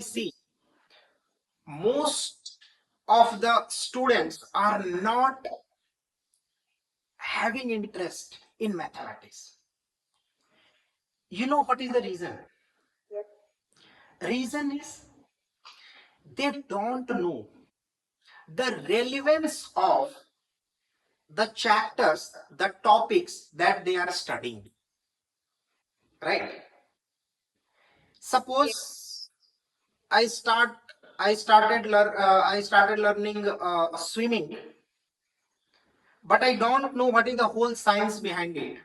see, most of the students are not having interest in mathematics. You know what is the reason? Reason is they don't know the relevance of the chapters, the topics that they are studying. Right? Suppose I start I started learning swimming, but I don't know what is the whole science behind it.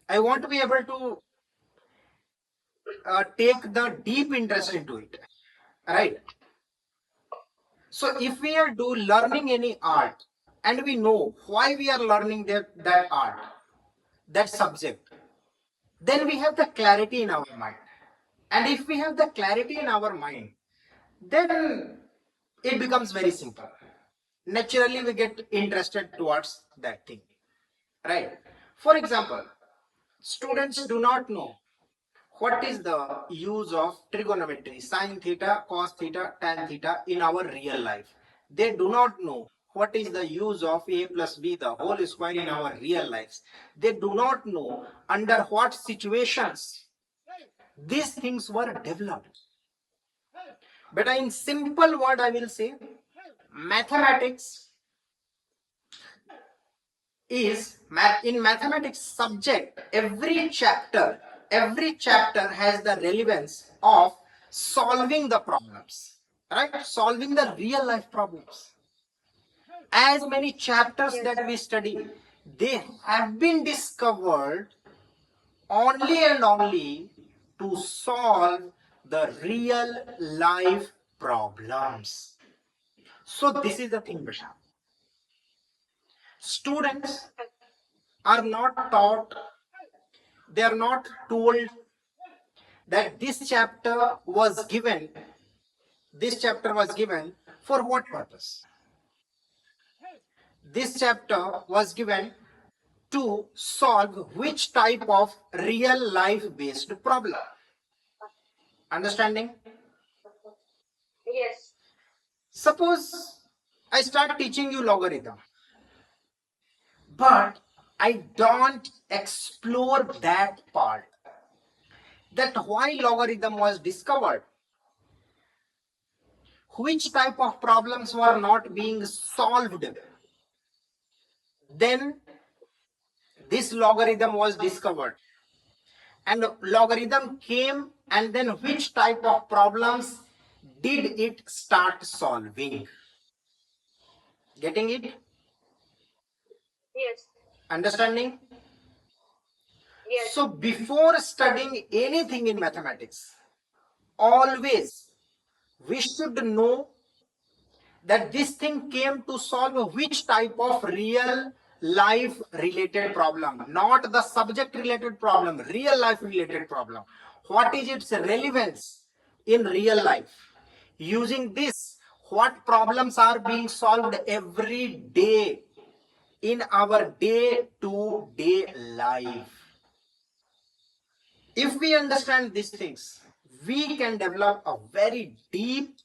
I want to be able to take the deep interest into it, right? So if we are do learning any art and we know why we are learning that art, that subject, then we have the clarity in our mind. And if we have the clarity in our mind, then it becomes very simple. Naturally, we get interested towards that thing, right? For example, students do not know what is the use of trigonometry, sine theta, cos theta, tan theta in our real life. They do not know what is the use of a plus b, the whole square, in our real lives. They do not know under what situations these things were developed. But in simple word, I will say mathematics is in mathematics subject, every chapter has the relevance of solving the problems, right? Solving the real life problems. As many chapters that we study, they have been discovered only and only to solve the real life problems. So this is the thing, Basha. Students are not taught, they are not told that this chapter was given for what purpose? This chapter was given to solve which type of real life based problem. Understanding? Yes. Suppose I start teaching you logarithm, but I don't explore that part, that why logarithm was discovered, which type of problems were not being solved. Then this logarithm was discovered, and logarithm came, and then which type of problems did it start solving? Getting it? Yes. Understanding? Yes. So before studying anything in mathematics, always we should know that this thing came to solve which type of real life related problem, not the subject related problem, real life related problem. What is its relevance in real life? Using this, what problems are being solved every day in our day to day life? If we understand these things, we can develop a very deep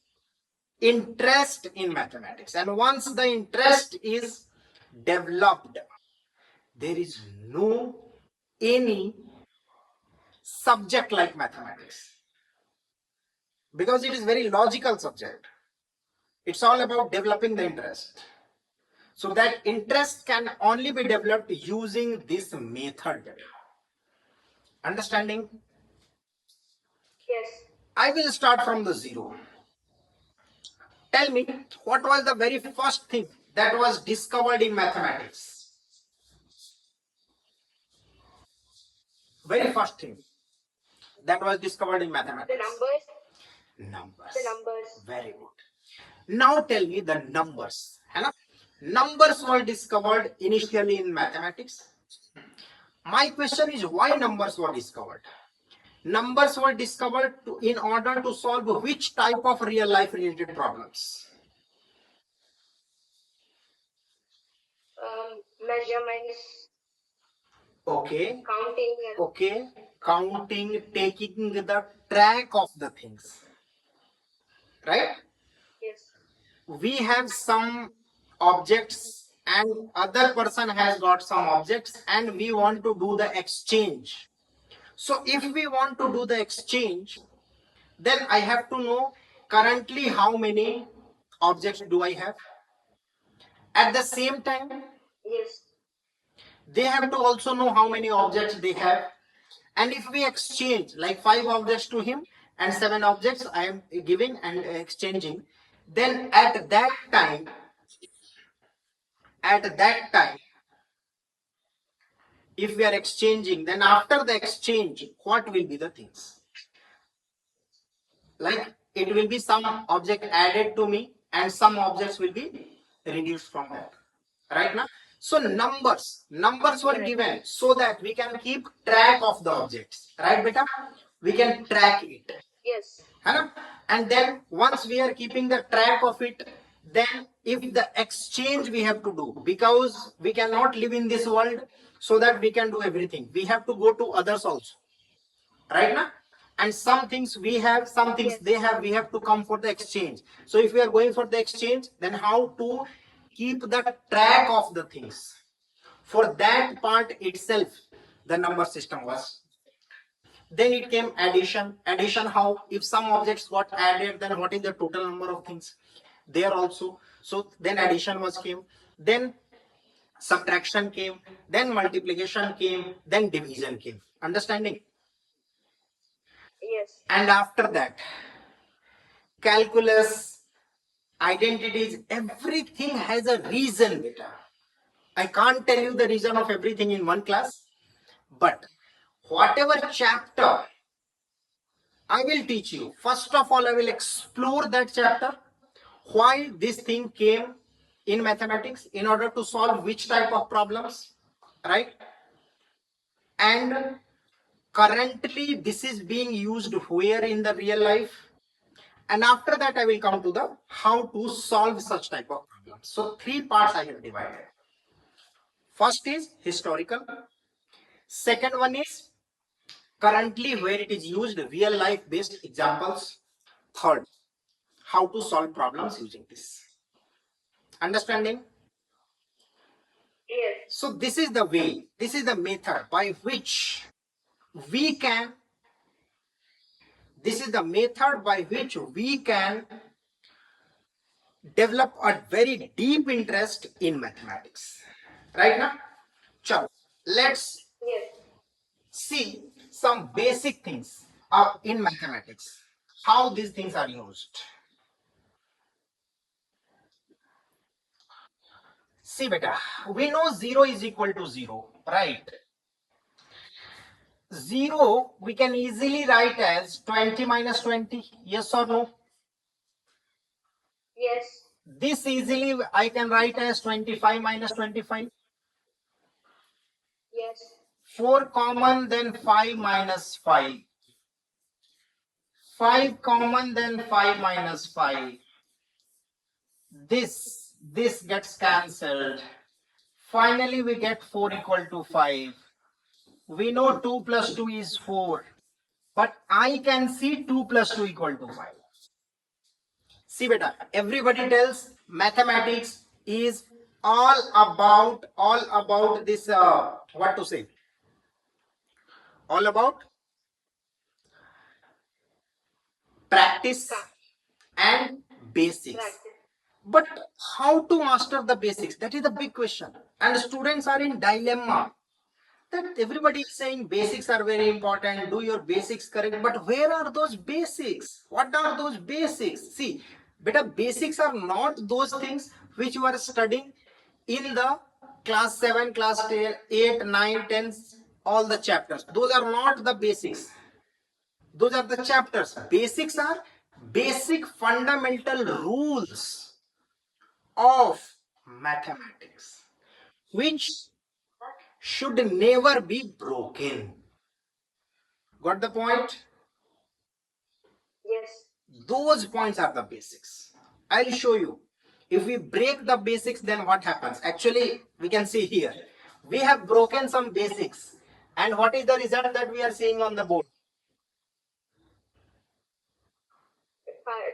interest in mathematics. And once the interest is developed, there is no any subject like mathematics, because it is very logical subject. It's all about developing the interest. So that interest can only be developed using this method. Understanding? Yes. I will start from the zero. Tell me, what was the very first thing that was discovered in mathematics? Very first thing that was discovered in The mathematics. numbers. Numbers. The numbers. Very good. Now tell me the numbers. है ना? Numbers were discovered initially in mathematics. My question is, why numbers were discovered? Numbers were discovered in order to solve which type of real life related problems? Measurements. Okay. Counting. Okay. Counting, taking the track of the things. right? Yes. We have some objects and other person has got some objects and we want to do the exchange. So if we want to do the exchange, then I have to know currently how many objects do I have. At the same time, Yes. they have to also know how many objects they have. And if we exchange like 5 objects to him and 7 objects I am giving and exchanging, then at that time, if we are exchanging, then after the exchange, what will be the things? Like it will be some object added to me and some objects will be reduced from that. Right now? So numbers were given so that we can keep track of the objects. Right, beta? We can track it. Yes. And then once we are keeping the track of it, then if the exchange we have to do, because we cannot live in this world so that we can do everything. We have to go to others also. Right now? And some things we have, some things they have, we have to come for the exchange. So if we are going for the exchange, then how to keep the track of the things? For that part itself, the number system was. Then it came addition. Addition how? If some objects got added, then what is the total number of things? There also. So then addition was came. Then subtraction came. Then multiplication came. Then division came. Understanding? Yes. And after that, calculus, identities, everything has a reason, beta. I can't tell you the reason of everything in one class, but whatever chapter I will teach you, first of all, I will explore that chapter, why this thing came in mathematics, in order to solve which type of problems, right? And currently this is being used where in the real life. And after that, I will come to the how to solve such type of problems. So 3 parts I have divided. First is historical. Second one is currently where it is used, real life based examples. Third, how to solve problems using this. Understanding? Yes. So this is the way, this is the method by which we can, develop a very deep interest in mathematics. Right now? Chalo, let's Yes. see some basic things in mathematics, how these things are used. See beta, we know 0 is equal to 0, right? 0 we can easily write as 20 minus 20, yes or no? Yes. This easily I can write as 25 minus 25. Yes. 4 common, then 5 minus 5. 5 common, then 5 minus 5. This gets cancelled. Finally, we get 4 equal to 5. We know 2 plus 2 is 4. But I can see 2 plus 2 equal to 5. See beta, everybody tells mathematics is all about this, what to say? All about practice and basics. Practice. But how to master the basics? That is the big question. And students are in dilemma. That everybody is saying basics are very important, do your basics correct, but where are those basics? What are those basics? See, beta, basics are not those things which you are studying in the class 7, class 8, 9, 10, all the chapters. Those are not the basics. Those are the chapters. Basics are basic fundamental rules of mathematics, which should never be broken. Got the point? Yes. Those points are the basics. I'll show you. If we break the basics, then what happens? Actually, we can see here. We have broken some basics. And what is the result that we are seeing on the board?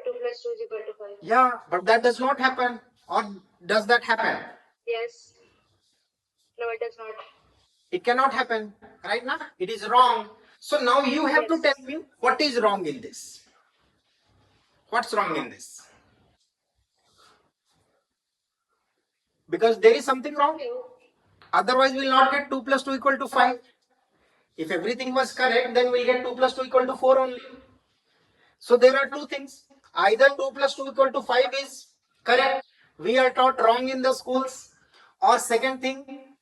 2 2 plus 2 is equal to 5. Yeah, but that does not happen. Or does that happen? Yes. No, it does not. It cannot happen. Right now, it is wrong. So now you have to Yes. tell me what is wrong in this. What's wrong in this? Because there is something wrong. Otherwise, we'll not get 2 plus 2 equal to 5. If everything was correct, then we'll get 2 plus 2 equal to 4 only. So there are two things. Either 2 plus 2 equal to 5 is correct. We are taught wrong in the schools. Or second thing,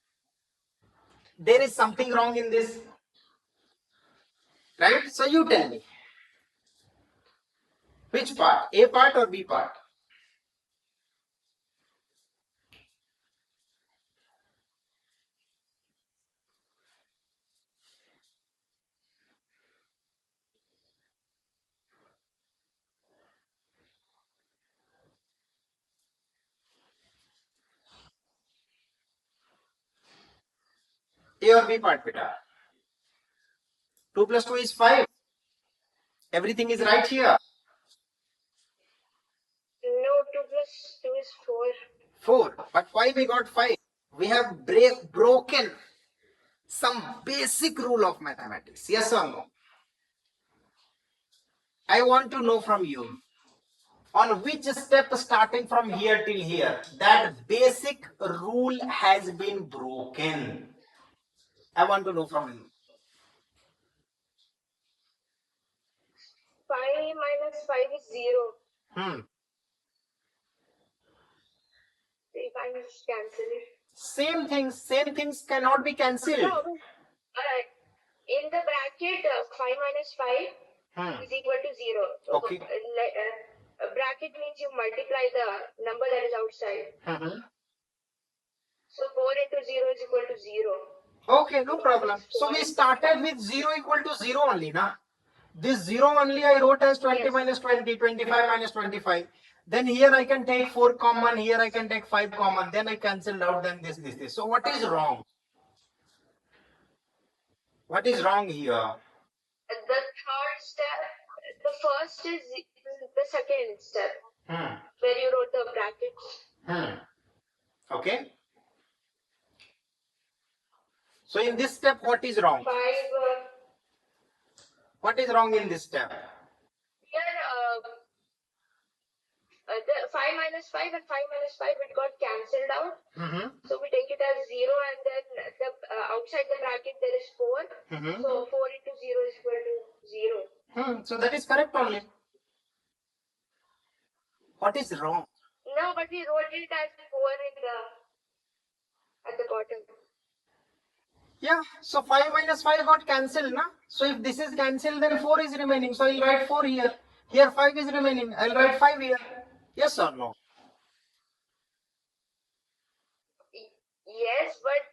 there is something wrong in this. Right? So you tell me. Which part? A part or B part? A or B part, beta? 2 plus 2 is 5. Everything is right here. No, 2 plus 2 is 4. 4. But why we got 5? We have broken some basic rule of mathematics. Yes or no? I want to know from you. On which step starting from here till here, that basic rule has been broken? I want to know from you. 5 minus 5 is 0. If I just cancel it. Same things cannot be cancelled. No. In the bracket, 5 minus 5 is equal to 0. So, Okay. bracket means you multiply the number that is outside. So 4 into 0 is equal to 0. Okay, no problem. So we started with 0 equal to 0 only, na? This 0 only I wrote as 20 Yes. minus 20, 25 minus 25. Then here I can take 4 common, here I can take 5 common, then I cancel out, then this. So what is wrong? What is wrong here? The third step, the first is the second step, where you wrote the brackets. Okay. So in this step, what is wrong? 5, What is wrong in this step? here, the 5 minus 5 and 5 minus 5, it got cancelled out. So we take it as 0, and then the outside the bracket there is 4. So 4 into 0 is equal to 0. So that is correct only. What is wrong? No, but we wrote it as 4 at the bottom. Yeah, so 5 minus 5 got cancelled, na? So if this is cancelled, then 4 is remaining. So I'll write 4 here. Here 5 is remaining. I'll write 5 here. Yes or no? Yes, but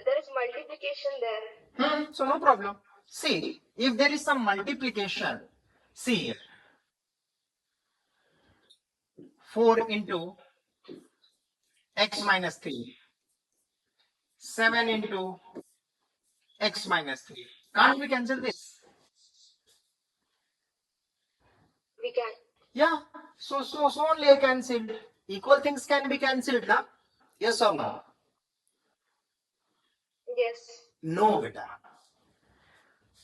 there is multiplication there. So no problem. See, if there is some multiplication, see here. 4 into x minus 3. 7 into x minus 3. Can't we cancel this? We can. Yeah. So only I cancelled. Equal things can be cancelled, na? Yes or no? Yes. No, beta.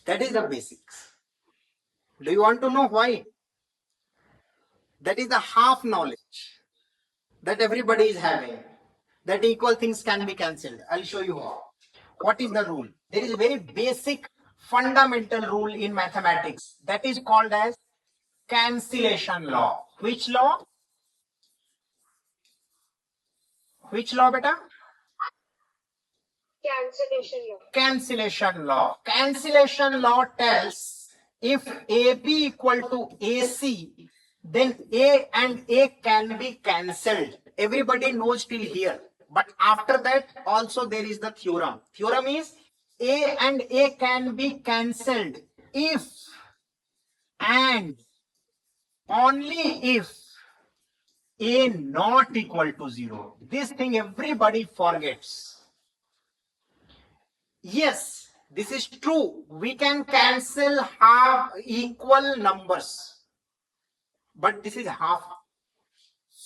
That is the basics. Do you want to know why? That is the half knowledge that everybody is having. That equal things can be cancelled. I'll show you how. What is the rule? There is a very basic fundamental rule in mathematics that is called as cancellation law. Which law? Which law, beta? Cancellation law. Cancellation law. Cancellation law tells if AB equal to AC, then A and A can be cancelled. Everybody knows till here. But after that also there is the theorem. Theorem is A and A can be cancelled if and only if A not equal to 0. This thing everybody forgets. Yes, this is true. We can cancel half equal numbers. but this is half.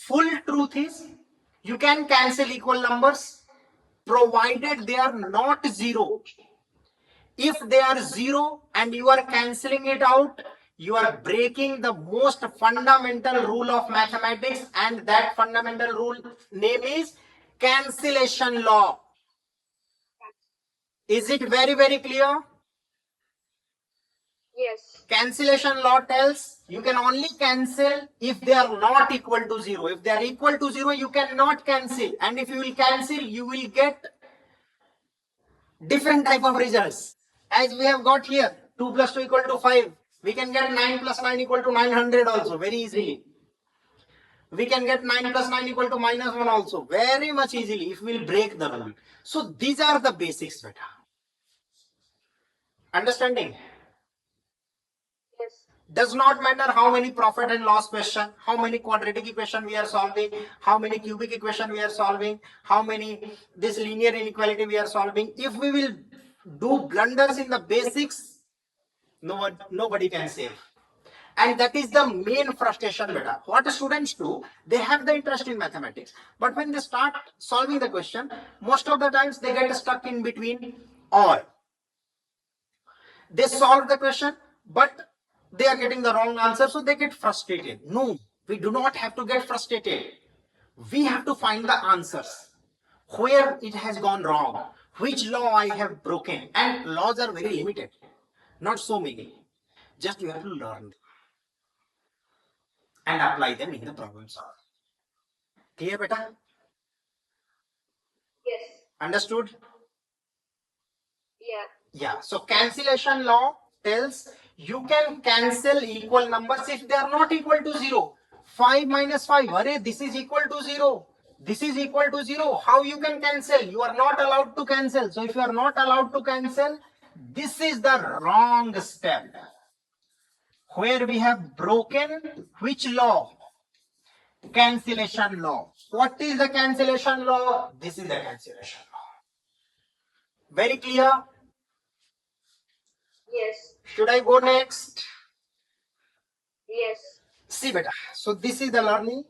Full truth is you can cancel equal numbers provided they are not zero. If they are zero and you are cancelling it out, you are breaking the most fundamental rule of mathematics, and that fundamental rule name is cancellation law. Is it very, very clear? Yes. Cancellation law tells you can only cancel if they are not equal to zero. If they are equal to zero, you cannot cancel. And if you will cancel, you will get different type of results. As we have got here, 2 plus 2 equal to 5. We can get 9 plus 9 equal to 900 also, very easily. We can get 9 plus 9 equal to minus 1 also, very much easily, if we will break the rule. So these are the basics, beta. Understanding? Yes. Does not matter how many profit and loss question, how many quadratic equation we are solving, how many cubic equation we are solving, how many this linear inequality we are solving. If we will do blunders in the basics, nobody can save. And that is the main frustration, beta. What students do, they have the interest in mathematics, but when they start solving the question, most of the times they get stuck in between, or they solve the question, but they are getting the wrong answer, so they get frustrated. No, we do not have to get frustrated. We have to find the answers. Where it has gone wrong, which law I have broken, and laws are very limited, not so many. Just you have to learn them and apply them in the problem solving. Clear, beta? Yes. Understood? Yeah. Yeah. So cancellation law tells you can cancel equal numbers if they are not equal to 0. 5 minus 5. Array, this is equal to 0. This is equal to 0. How you can cancel? You are not allowed to cancel. So if you are not allowed to cancel, this is the wrong step. Where we have broken which law? Cancellation law. What is the cancellation law? This is the cancellation law. Very clear? Yes. Should I go next? Yes. See, beta. So this is the learning.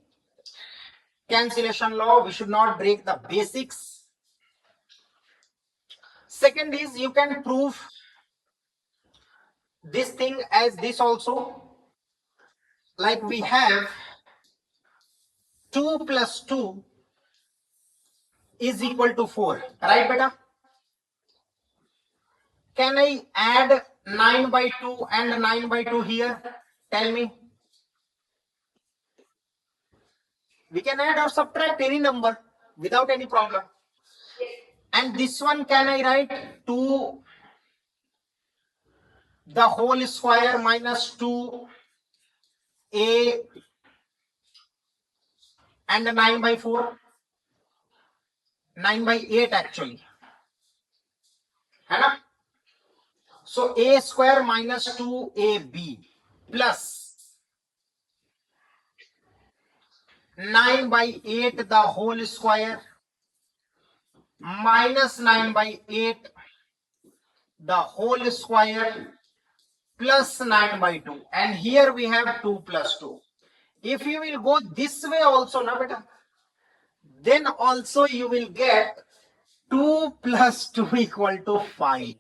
Cancellation law. We should not break the basics. Second is you can prove this thing as this also. Like we have 2 plus 2 is equal to 4. Right, beta? Can I add 9 by 2 and 9 by 2 here? Tell me. We can add or subtract any number without any problem. Yes. And this one, can I write 2 the whole square minus 2a and 9 by 4? 9 by 8 actually. है? So a square minus 2ab plus 9 by 8 the whole square minus 9 by 8 the whole square plus 9 by 2, and here we have 2 plus 2. If you will go this way also, na beta, then also you will get 2 plus 2 equal to 5.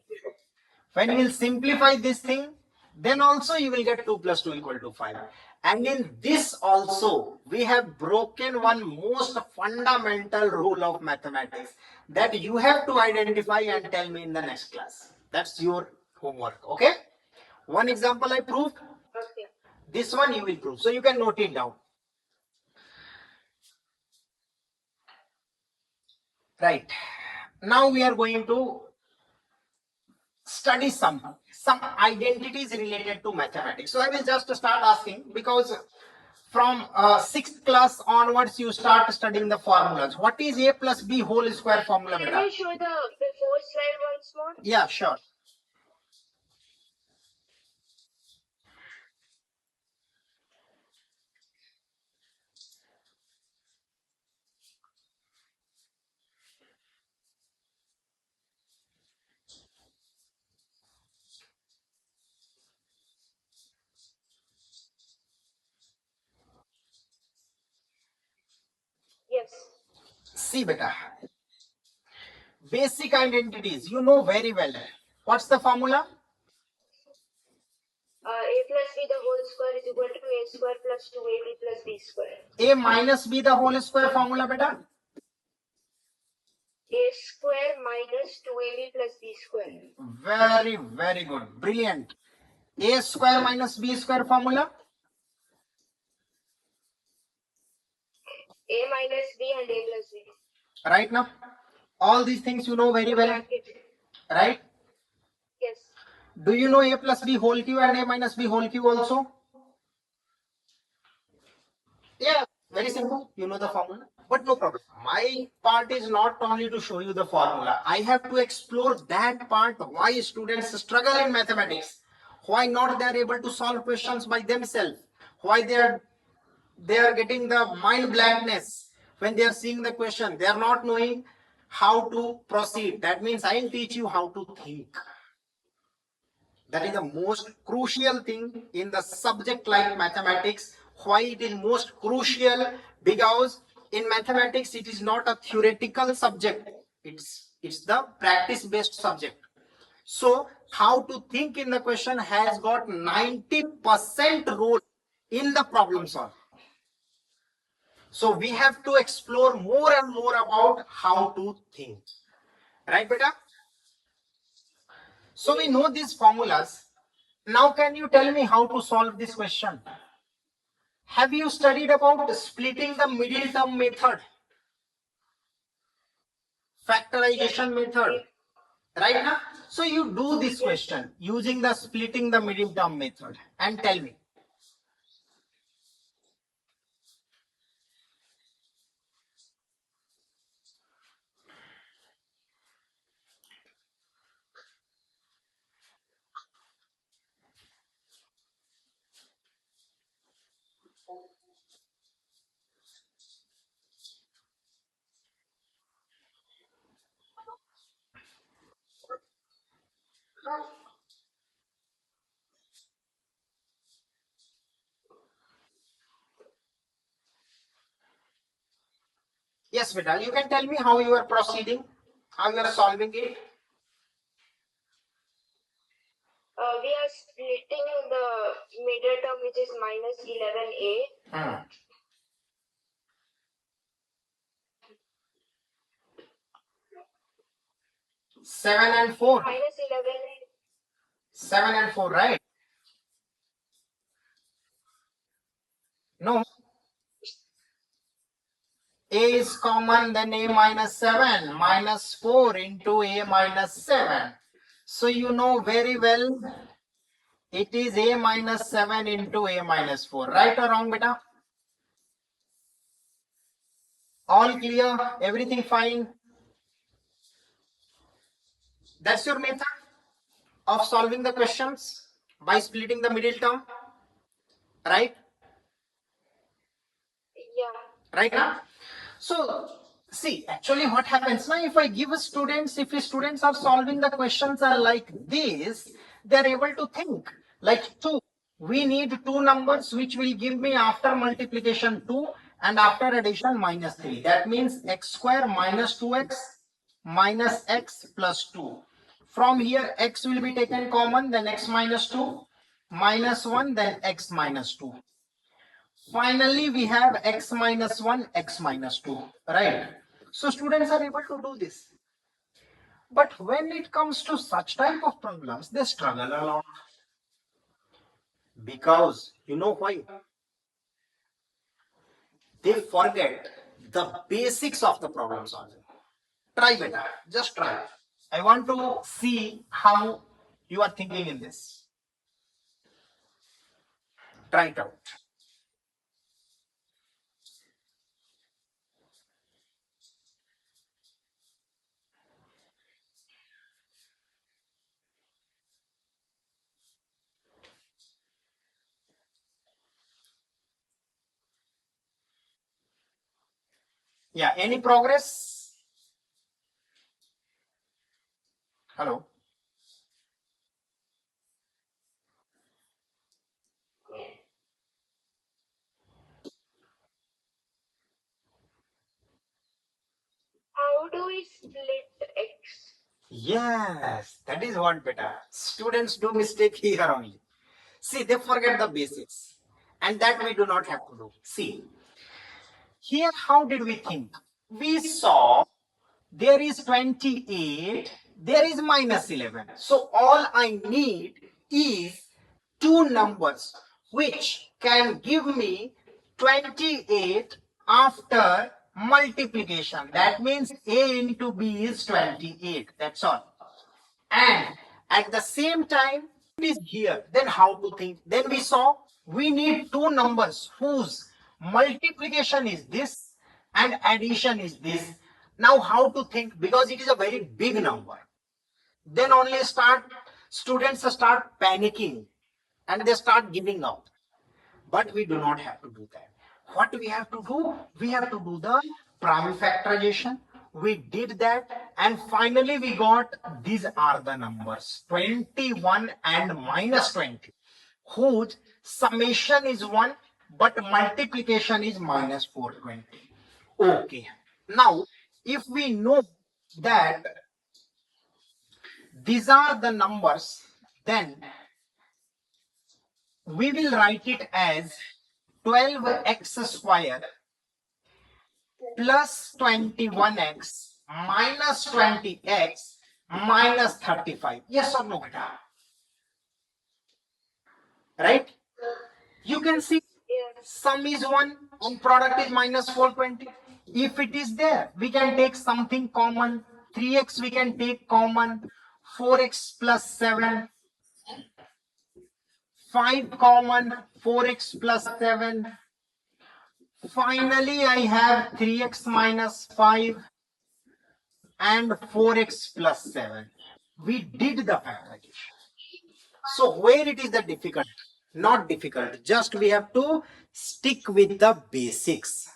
When you will simplify this thing, then also you will get 2 plus 2 equal to 5. And in this also, we have broken one most fundamental rule of mathematics that you have to identify and tell me in the next class. That's your homework, okay? One example I proved. Okay. This one you will prove. So you can note it down. Right. Now we are going to study some identities related to mathematics. So I will just start asking, because from 6th class onwards you start studying the formulas. What is a plus b whole square formula? Can you show the before slide once more? Yeah, sure. See beta, basic identities you know very well. What's the formula? A plus b the whole square is equal to a square plus 2ab plus b square. A minus b the whole square formula beta? A square minus 2ab plus b square. Very, very good. Brilliant. A square minus b square formula? A minus b and a plus b. Right now? All these things you know very well. Bracket. Right? Yes. Do you know a plus b whole cube and a minus b whole cube also? Yeah, very simple. You know the formula. But no problem. My part is not only to show you the formula. I have to explore that part why students struggle in mathematics. Why not they are able to solve questions by themselves. Why they are getting the mind blankness when they are seeing the question. They are not knowing how to proceed. That means I will teach you how to think. That is the most crucial thing in the subject like mathematics. Why it is most crucial? Because in mathematics it is not a theoretical subject. It's the practice based subject. So how to think in the question has got 90% role in the problem solving. So we have to explore more and more about how to think. Right, beta? So we know these formulas. Now can you tell me how to solve this question? Have you studied about splitting the middle term method? Factorization method. Right now? So you do this question using the splitting the middle term method and tell me. Yes, beta, you can tell me how you are proceeding, how you are solving it. We are splitting the middle term which is minus 11a. 7 and 4. Minus 11. 7 and 4, right? No. A is common, then a minus 7 minus 4 into a minus 7. So you know very well it is a minus 7 into a minus 4. Right or wrong, beta? All clear? Everything fine? That's your method of solving the questions by splitting the middle term. Right? Yeah. Right now? So, see, actually what happens now, if I give students, if students are solving the questions are like this, they are able to think. Like 2, we need two numbers which will give me after multiplication 2 and after addition minus 3. That means x square minus 2x minus x plus 2. From here x will be taken common, then x minus 2 minus 1, then x minus 2. Finally, we have x minus 1, x minus 2, right? So students are able to do this. But when it comes to such type of problems, they struggle a lot. Because, you know why? They forget the basics of the problem solving. Try beta, just try. I want to see how you are thinking in this. Try it out. Yeah, any progress? Hello? Yes, that is what beta. Students do mistake here only. See, they forget the basics. And that we do not have to do. See, here how did we think? We saw there is 28, there is minus 11. So all I need is two numbers which can give me 28 after multiplication. That means A into B is 28. That's all. And at the same time it is here. Then how to think? Then we saw we need two numbers whose multiplication is this and addition is this. Now how to think? Because it is a very big number. Then only students start panicking and they start giving up. But we do not have to do that. What we have to do? We have to do the prime factorization. We did that, and finally we got these are the numbers 21 and minus 20, whose summation is 1 but multiplication is minus 420. Okay, now if we know that these are the numbers, then we will write it as 12x square plus 21x minus 20x minus 35. Yes or no, beta? Right? You can see Yeah. sum is 1 and product is minus 420. If it is there, we can take something common. 3x we can take common. 4x plus 7. 5 common. 4x plus 7. Finally, I have 3x minus 5 and 4x plus 7. We did the factorization. So where it is the difficult? Not difficult. Just we have to stick with the basics.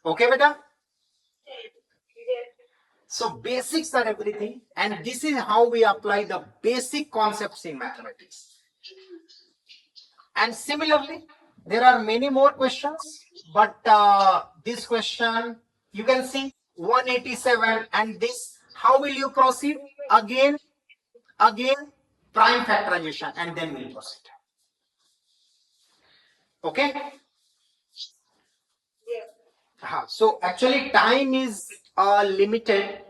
Okay, beta? Yes. So basics are everything, and this is how we apply the basic concepts in mathematics. And similarly, there are many more questions, but this question you can see 187, and this how will you proceed? Again prime factorization, and then we'll proceed. Okay. Yeah. So actually time is limited,